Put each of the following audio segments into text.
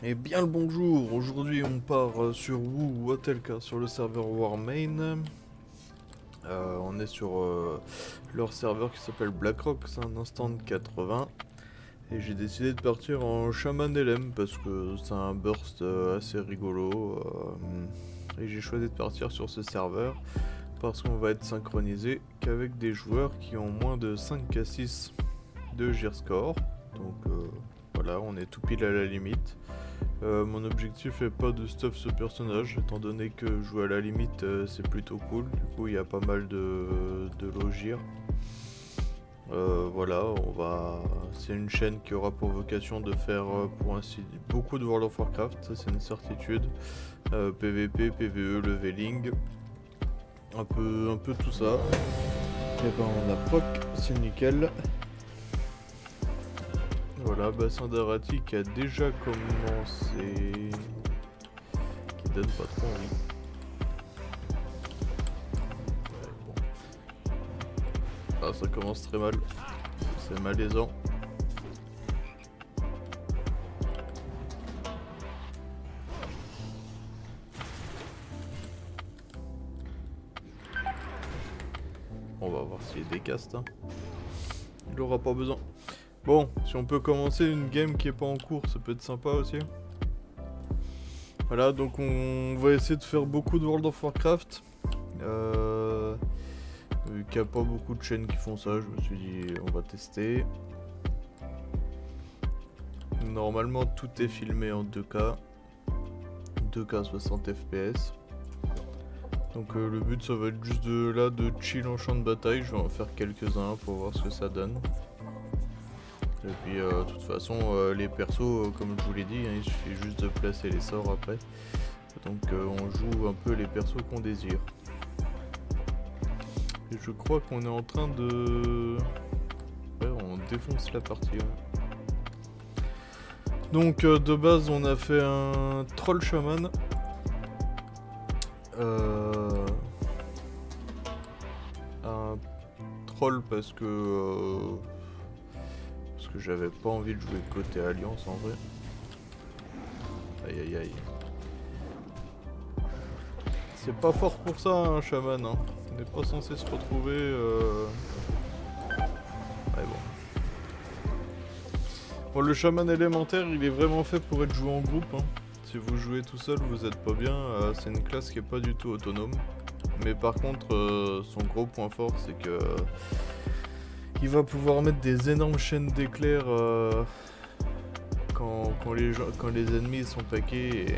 Eh bien le bonjour, aujourd'hui on part sur Wu Hotelka sur le serveur Warmain. On est sur leur serveur qui s'appelle Blackrock, c'est un instant de 80. Et j'ai décidé de partir en Shaman LM parce que c'est un burst assez rigolo. Et j'ai choisi de partir sur ce serveur parce qu'on va être synchronisé qu'avec des joueurs qui ont moins de 5 à 6 de gear score. Donc voilà, on est tout pile à la limite. Mon objectif est pas de stuff ce personnage, étant donné que jouer à la limite c'est plutôt cool. Du coup, il y a pas mal de logir. Voilà, c'est une chaîne qui aura pour vocation de faire, pour ainsi dire, beaucoup de World of Warcraft, ça c'est une certitude. PVP, PVE, leveling, un peu tout ça. Et ben on a proc, c'est nickel. Voilà, Bassin d'Arati qui a déjà commencé, qui donne pas trop envie. Ouais, bon. Ah, ça commence très mal. C'est malaisant. On va voir s'il y a des castes. Hein. Il aura pas besoin. Bon, si on peut commencer une game qui est pas en cours, ça peut être sympa aussi. Voilà, donc on va essayer de faire beaucoup de World of Warcraft. Vu qu'il n'y a pas beaucoup de chaînes qui font ça, je me suis dit on va tester. Normalement tout est filmé en 2K. 2K 60 FPS. Donc le but ça va être juste de chill en champ de bataille. Je vais en faire quelques-uns pour voir ce que ça donne. Et puis de toute façon les persos comme je vous l'ai dit, hein, il suffit juste de placer les sorts après. Donc on joue un peu les persos qu'on désire. Et je crois qu'on est en train de... Ouais, on défonce la partie. Ouais. Donc de base on a fait un troll shaman. Un troll parce que j'avais pas envie de jouer côté alliance en vrai. Aïe aïe aïe. C'est pas fort pour ça un chaman hein. On n'est pas censé se retrouver Ouais bon. Bon le chaman élémentaire il est vraiment fait pour être joué en groupe hein. Si vous jouez tout seul vous êtes pas bien, c'est une classe qui est pas du tout autonome. Mais par contre son gros point fort c'est que il va pouvoir mettre des énormes chaînes d'éclairs quand les ennemis sont paqués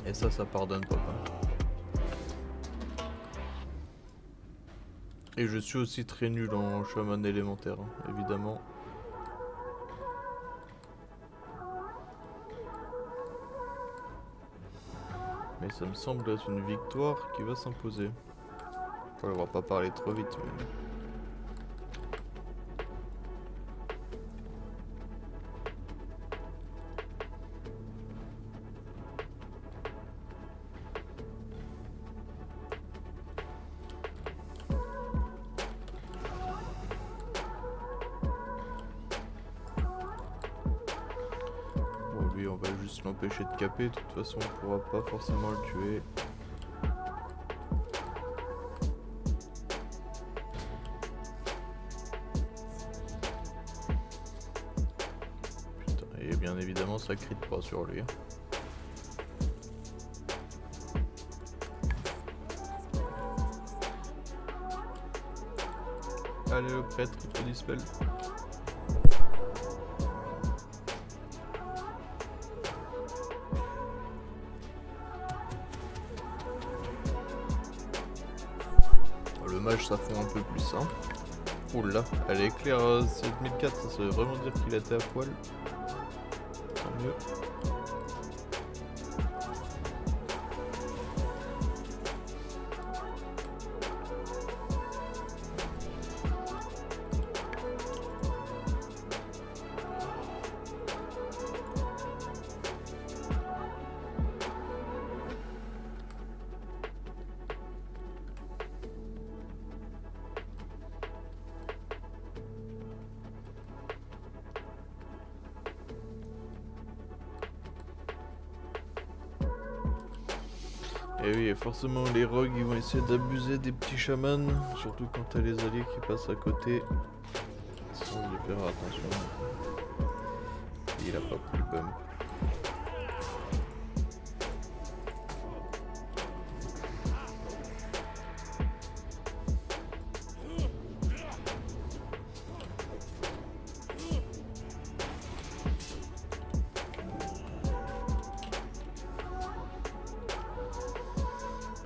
et ça pardonne pas quoi. Et je suis aussi très nul en chaman élémentaire, hein, évidemment. Mais ça me semble être une victoire qui va s'imposer. Enfin, on va pas parler trop vite, mais... Bon, lui, on va juste l'empêcher de caper. De toute façon, on pourra pas forcément le tuer. Putain, et bien évidemment, ça crit pas sur lui. Allez, le prêtre, il peut dispel. Le mage, ça fond un peu plus, hein. Oula, elle éclaire 7004, ça veut vraiment dire qu'il était à poil. Tant mieux. Et oui, et forcément les rogues ils vont essayer d'abuser des petits chamans, surtout quand t'as les alliés qui passent à côté. Sans y faire attention. Il a pas pris le bump.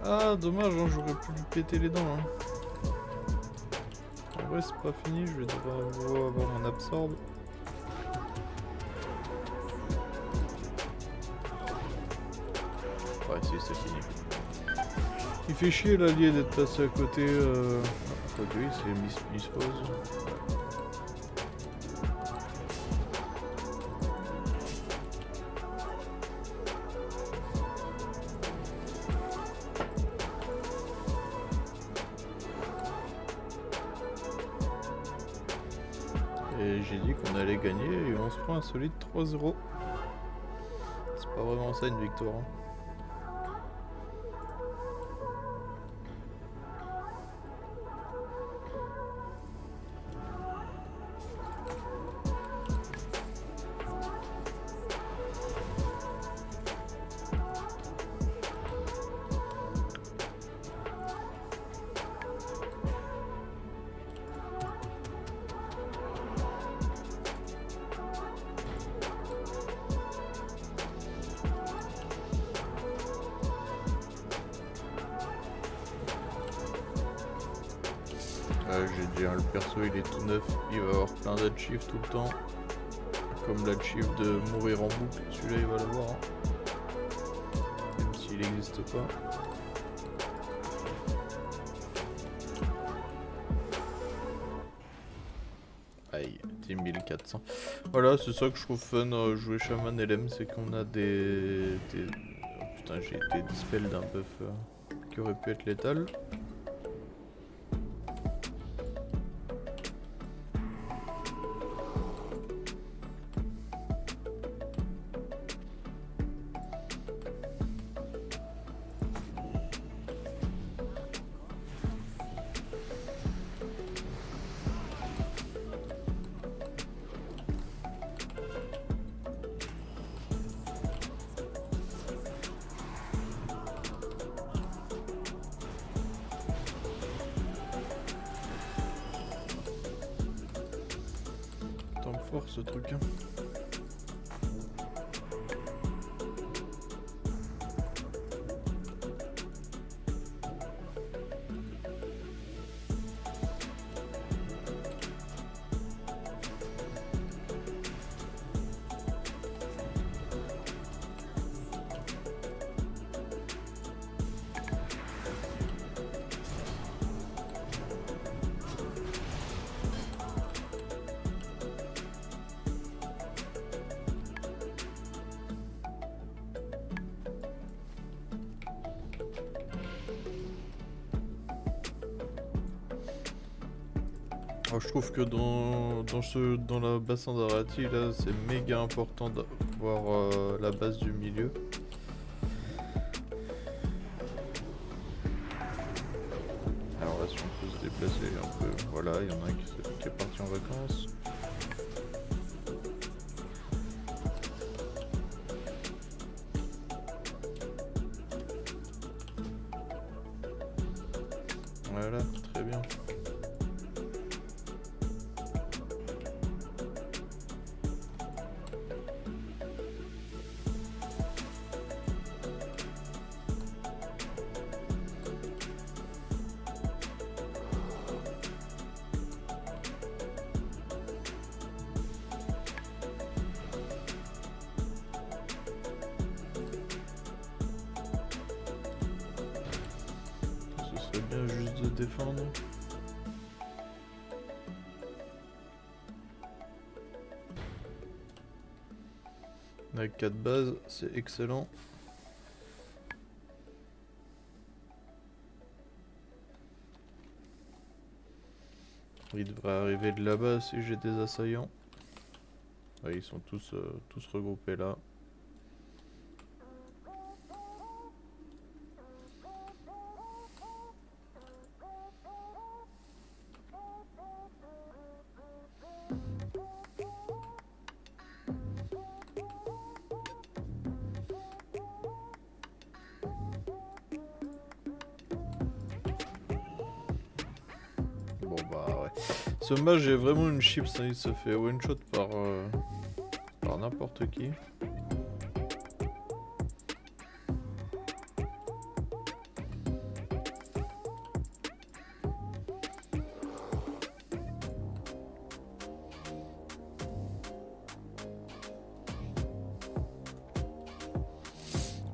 Ah dommage, hein, j'aurais pu lui péter les dents. Hein. En vrai c'est pas fini, je vais devoir avoir mon absorbe. Ouais si c'est fini. Il fait chier l'allié d'être passé à côté. Quoique oui, c'est Miss Pose. Et j'ai dit qu'on allait gagner et on se prend un solide 3-0. C'est pas vraiment ça une victoire. Hein. J'ai dit, hein, le perso il est tout neuf, il va avoir plein d'achievements tout le temps. Comme l'achieve de mourir en boucle, celui-là il va l'avoir. Hein. Même s'il n'existe pas. Aïe, 10 400. Voilà, c'est ça que je trouve fun jouer Shaman LM, c'est qu'on a des... Oh, putain, j'ai été dispel d'un buff qui aurait pu être létal. Fort ce truc. Hein. Alors, je trouve que dans la bassin d'Arati là c'est méga important d'avoir la base du milieu. Alors là si on peut se déplacer un peu, voilà, il y en a un qui est parti en vacances. Voilà, très bien. C'est bien juste de défendre. Avec 4 bases, c'est excellent. Il devrait arriver de là-bas si j'ai des assaillants. Ouais, ils sont tous regroupés là. Bon bah ouais. Ce mage est vraiment une chips, hein. Il se fait one shot par n'importe qui.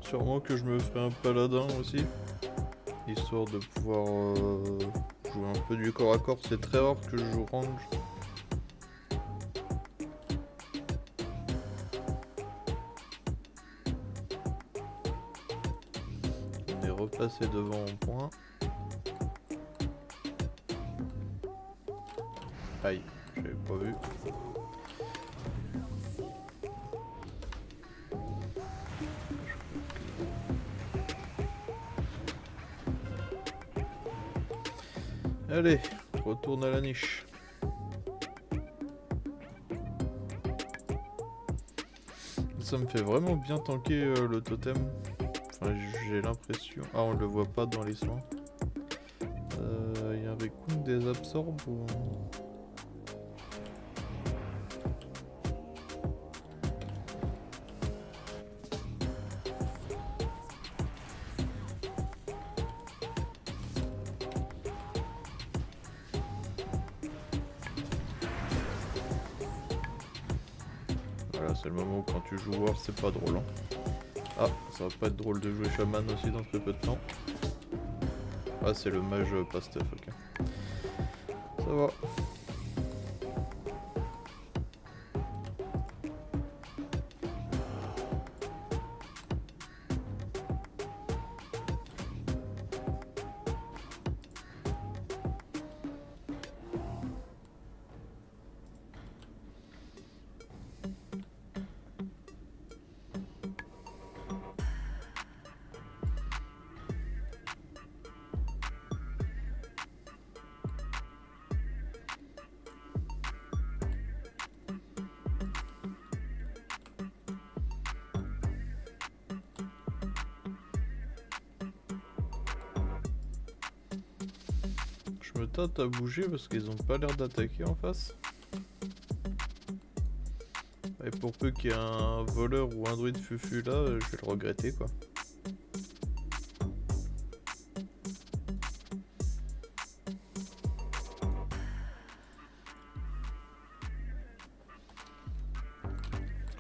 Sûrement que je me ferai un paladin aussi, histoire de pouvoir jouer un peu du corps à corps. C'est très rare que je joue range. On est repassé devant en point. Aïe, j'avais pas vu. Allez, retourne à la niche. Ça me fait vraiment bien tanker le totem. Enfin, j'ai l'impression... Ah, on le voit pas dans les soins. Il y a un Raccoon des absorbes ou... Voilà, c'est le moment où quand tu joues War, c'est pas drôle. Hein. Ah, ça va pas être drôle de jouer Shaman aussi dans très peu de temps. Ah, c'est le mage pas stuff, ok. Ça va. Je me tâte à bouger parce qu'ils ont pas l'air d'attaquer en face. Et pour peu qu'il y ait un voleur ou un druide fufu là, je vais le regretter quoi.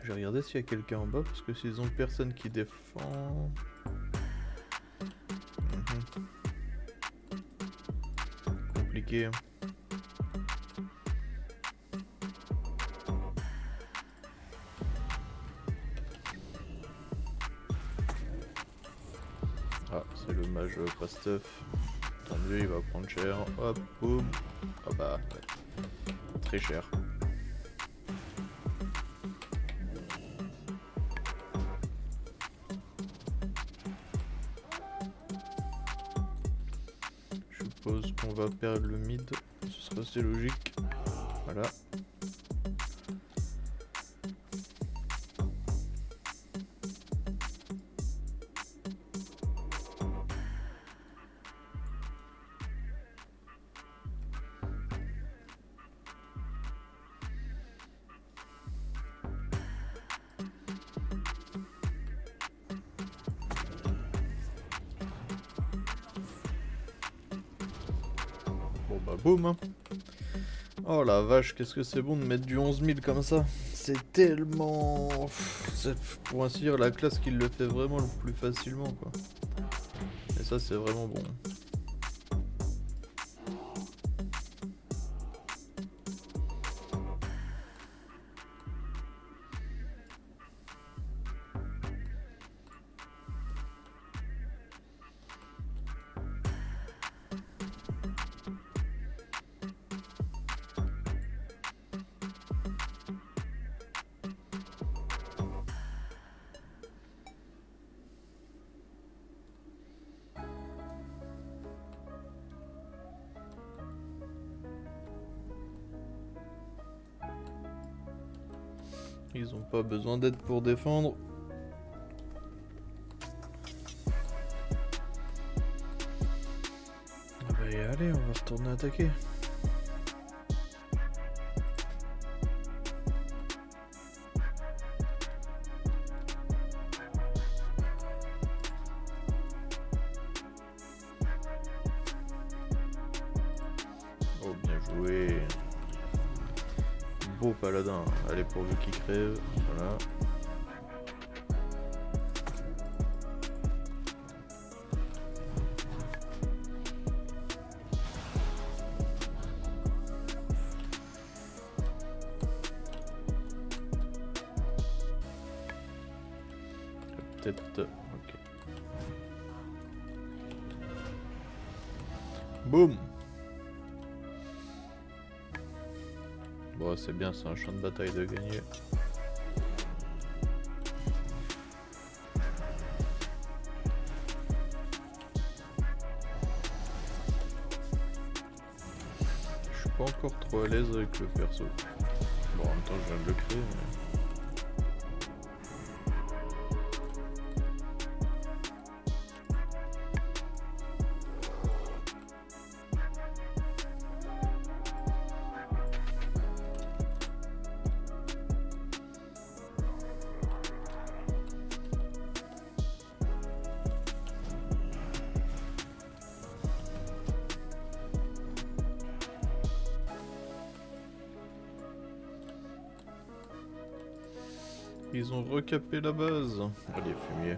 Je vais regarder s'il y a quelqu'un en bas parce que s'ils ont personne qui défend... Compliqué. Hein. Ah, c'est le mage pas stuff. Tant mieux, il va prendre cher. Hop, boum. Ah bah, ouais. Très cher. Je suppose qu'on va perdre le mid. Ce serait assez logique. Voilà. Bon bah boum hein. Oh la vache, qu'est-ce que c'est bon de mettre du 11 000 comme ça. C'est tellement... C'est pour ainsi dire la classe qui le fait vraiment le plus facilement quoi. Et ça c'est vraiment bon. Ils ont pas besoin d'aide pour défendre. Ah bah allez, on va retourner attaquer. oui. Beau paladin. Allez, pourvu qu'il crève. Voilà. Peut-être... Ok. Boum. Bon, c'est bien, c'est un champ de bataille de gagner. Je suis pas encore trop à l'aise avec le perso. Bon, en même temps, je viens de le créer, mais... Ils ont recapé la base. Allez, fumier.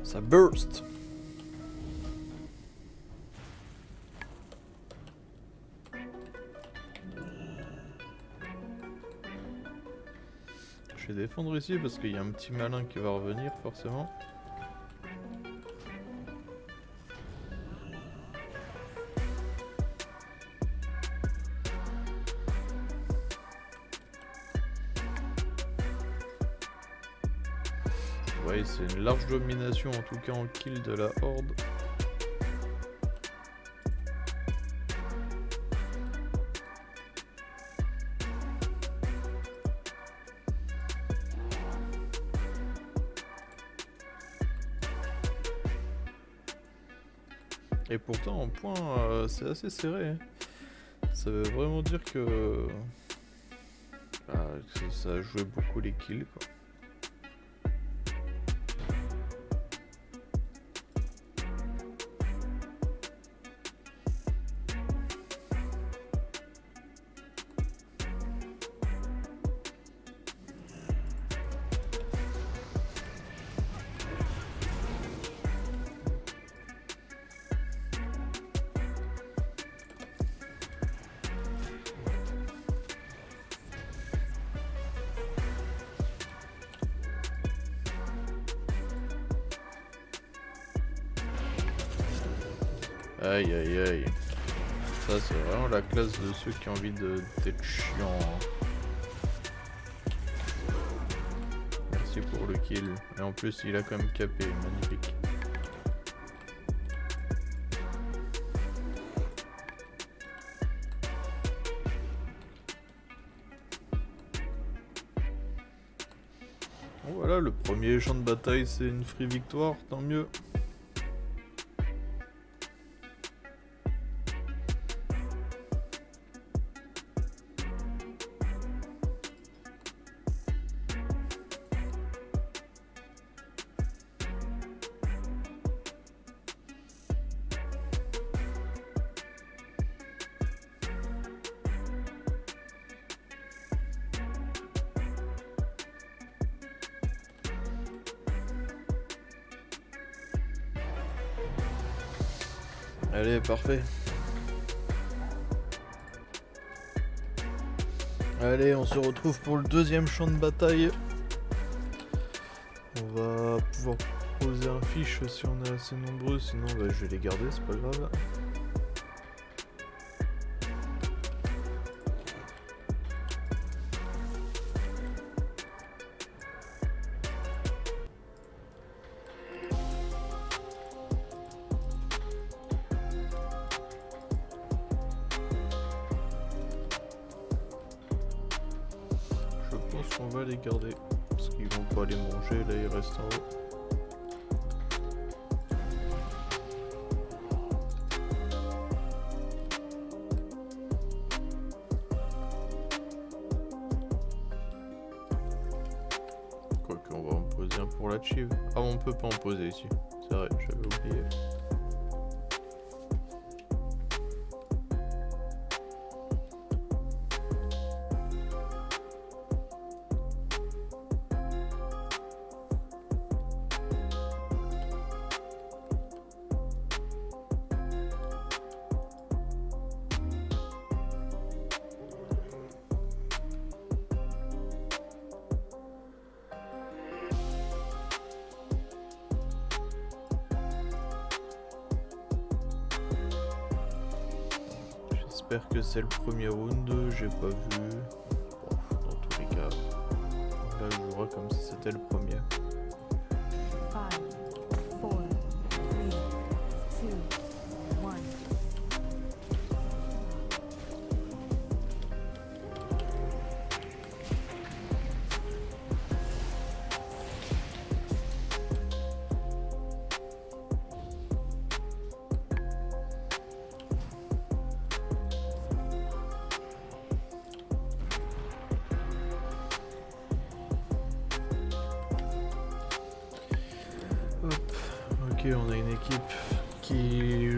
Ça burst. Je vais défendre ici parce qu'il y a un petit malin qui va revenir forcément. Ouais, c'est une large domination en tout cas en kill de la horde. Et pourtant en point c'est assez serré. Hein. Ça veut vraiment dire que ça a joué beaucoup les kills quoi. Aïe aïe aïe. Ça c'est vraiment la classe de ceux qui ont envie d'être chiants. Merci pour le kill. Et en plus il a quand même capé, magnifique. Voilà, le premier champ de bataille c'est une free victoire, tant mieux. Allez, parfait. Allez, on se retrouve pour le deuxième champ de bataille. On va pouvoir poser un fiche si on est assez nombreux, sinon bah, je vais les garder, c'est pas grave. On va les garder. Parce qu'ils vont pas les manger, là ils restent en haut. Quoique on va en poser un pour la chive. Ah on peut pas en poser ici. C'est vrai, j'avais oublié. J'espère que c'est le premier round, j'ai pas vu. Bon, dans tous les cas, là je jouerai comme si c'était le premier. 5, 4, 3, 2, 1. Ok, on a une équipe qui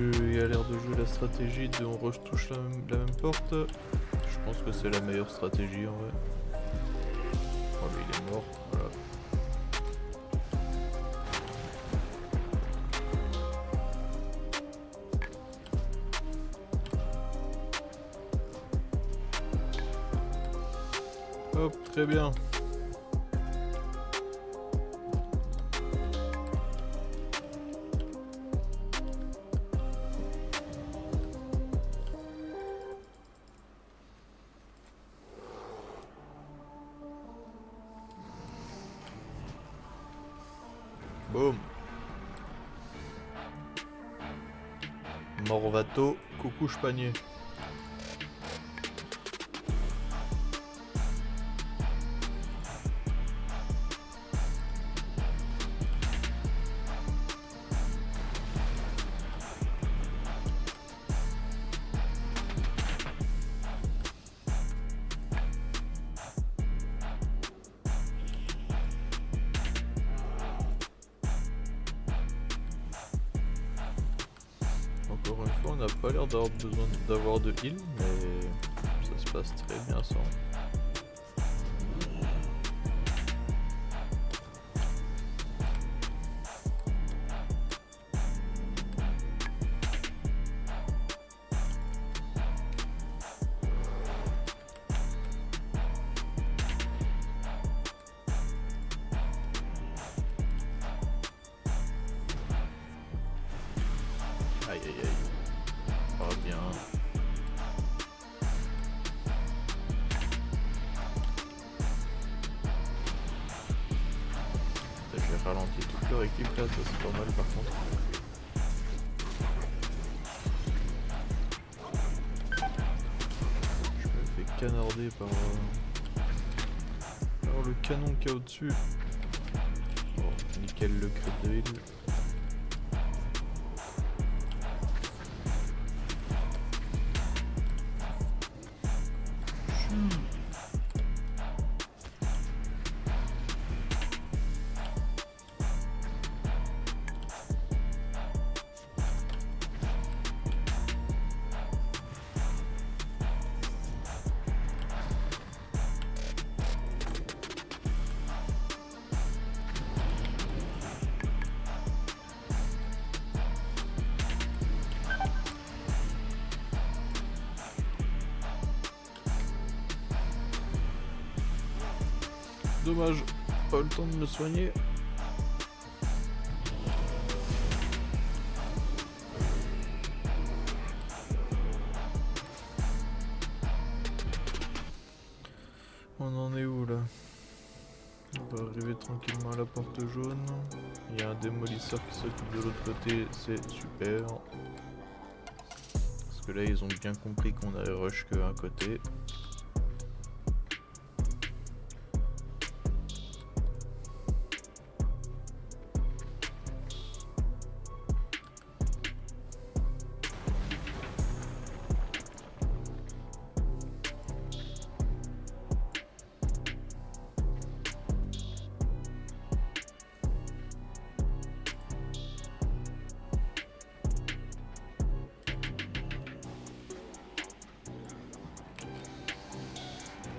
a l'air de jouer la stratégie de on retouche la même porte. Je pense que c'est la meilleure stratégie en vrai. Oh lui il est mort, voilà. Hop, très bien. Boum. Morvato, coucou Chpanier. Encore une fois, on n'a pas l'air d'avoir besoin d'avoir de heal, mais ça se passe très bien sans. Aïe aïe aïe. Pas bien. J'ai ralenti toute leur équipe là, ça c'est pas mal par contre. Je me fais canarder par le canon qu'il y a au-dessus. Bon, nickel le crit de heal. Dommage, pas le temps de me soigner. On en est où là? On va arriver tranquillement à la porte jaune. Il y a un démolisseur qui s'occupe de l'autre côté, c'est super. Parce que là ils ont bien compris qu'on avait rush qu'un côté.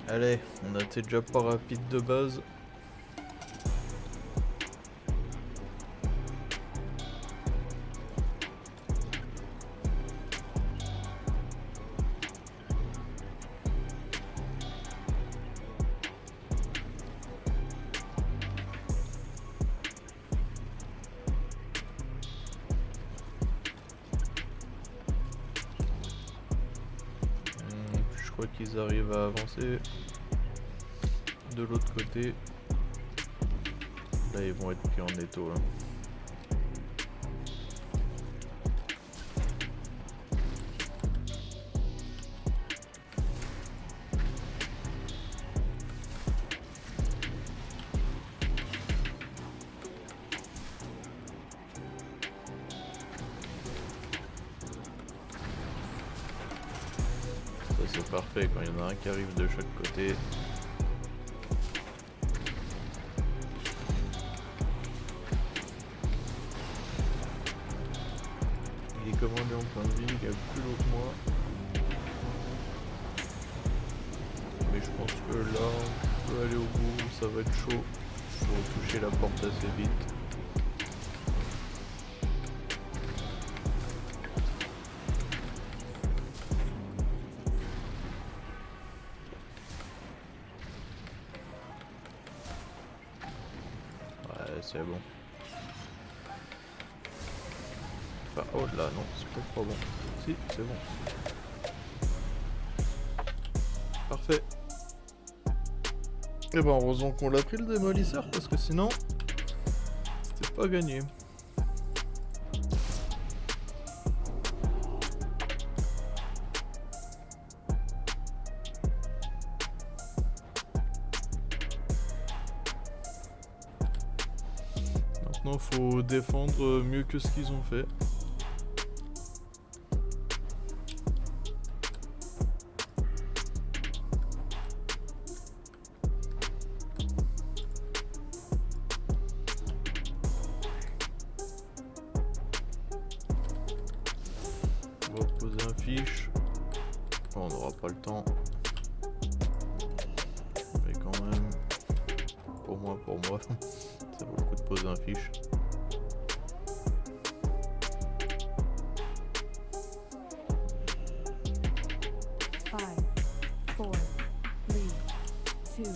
Allez, on a été déjà pas rapide de base. Je crois qu'ils arrivent à avancer de l'autre côté. Là ils vont être pris en étau là. Ça c'est parfait quand il y en a un qui arrive de chaque côté. Il est commandé en point de vie, il a plus l'eau que moi. Mais je pense que là on peut aller au bout, ça va être chaud. Faut toucher la porte assez vite. Ouais, c'est bon. Enfin, oh là, non, c'est peut-être pas bon. Si, c'est bon. Parfait. Et ben, heureusement qu'on l'a pris le démolisseur, parce que sinon, c'était pas gagné. Maintenant, faut défendre mieux que ce qu'ils ont fait. On va poser un fiche. On n'aura pas le temps. Mais quand même, pour moi, ça vaut le coup de poser un fiche. Five, four, three, two,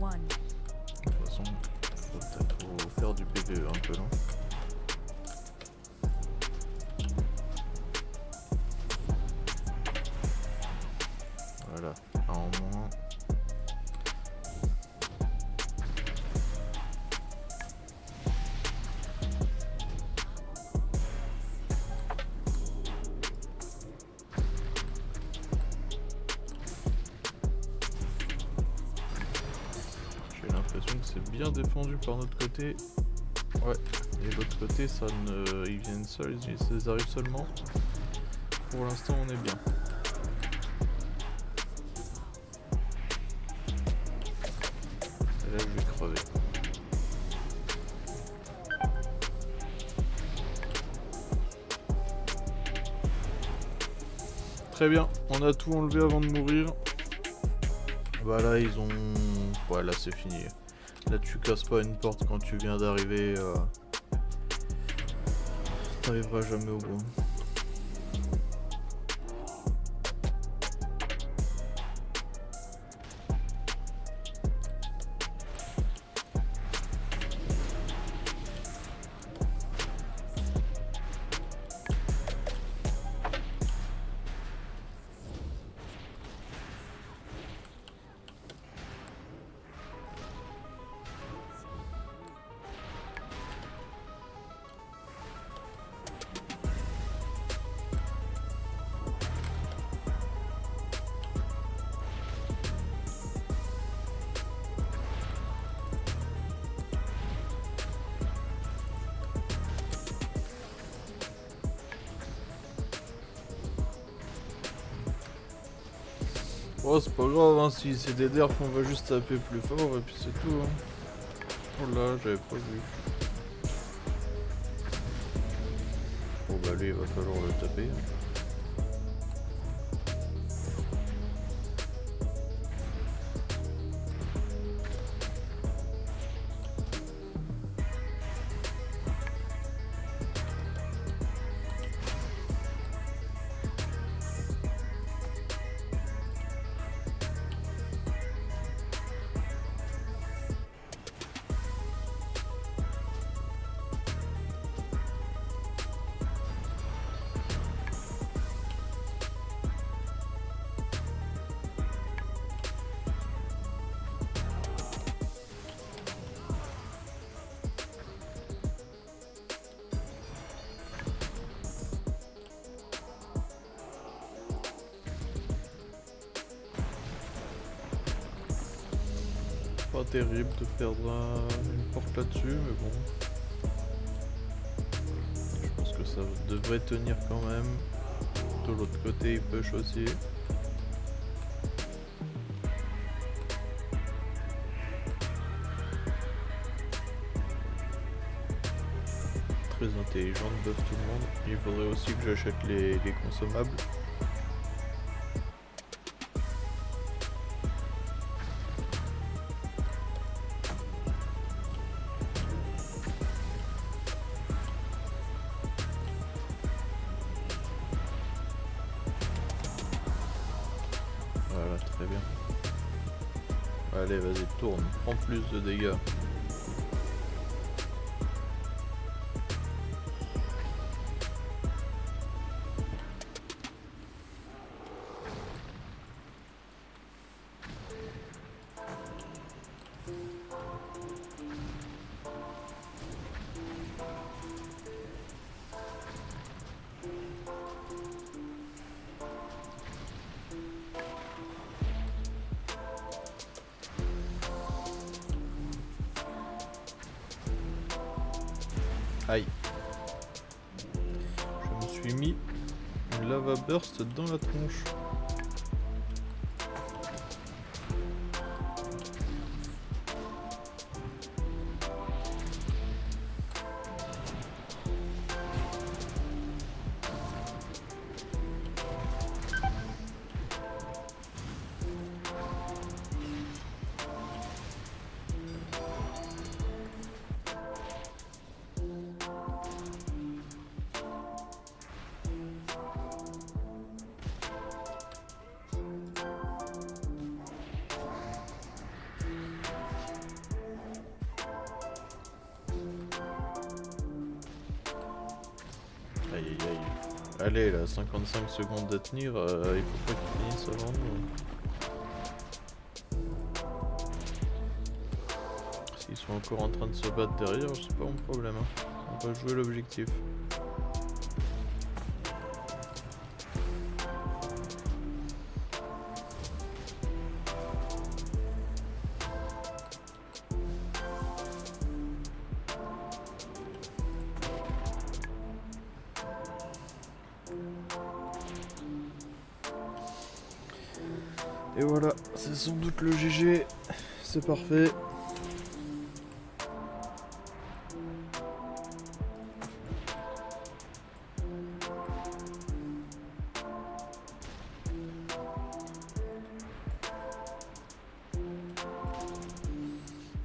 one. De toute façon, faut faire du PVE un peu, non? Voilà, un en moins. J'ai l'impression que c'est bien défendu par notre côté. Ouais, et de l'autre côté, ça ne... ils viennent seuls, ils arrivent seulement. Pour l'instant, on est bien. Et là, je vais crever. Très bien, on a tout enlevé avant de mourir. Voilà, ils ont... Voilà, c'est fini. Là, tu casses pas une porte quand tu viens d'arriver. T'arriveras jamais au bout. Oh, c'est pas grave, hein, si c'est des derfs, on va juste taper plus fort et puis c'est tout. Hein. Oh là, j'avais pas vu. Bon bah lui, il va falloir le taper. Pas terrible de perdre une porte là-dessus, mais bon. Je pense que ça devrait tenir quand même. De l'autre côté, il push aussi. Très intelligent de buff tout le monde. Il faudrait aussi que j'achète les consommables. Voilà, très bien. Allez, vas-y, tourne. Prends plus de dégâts. Aïe. Je me suis mis une lava burst dans la tronche. Aïe aïe aïe. Allez là, 55 secondes à tenir, il faut pas qu'il finisse avant nous. S'ils sont encore en train de se battre derrière, c'est pas mon problème. Hein. On va jouer l'objectif. Et voilà, c'est sans doute le GG, c'est parfait.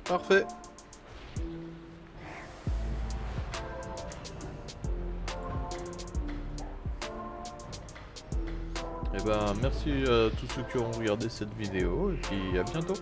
Parfait. Et ben merci à tous ceux qui ont regardé cette vidéo et puis à bientôt.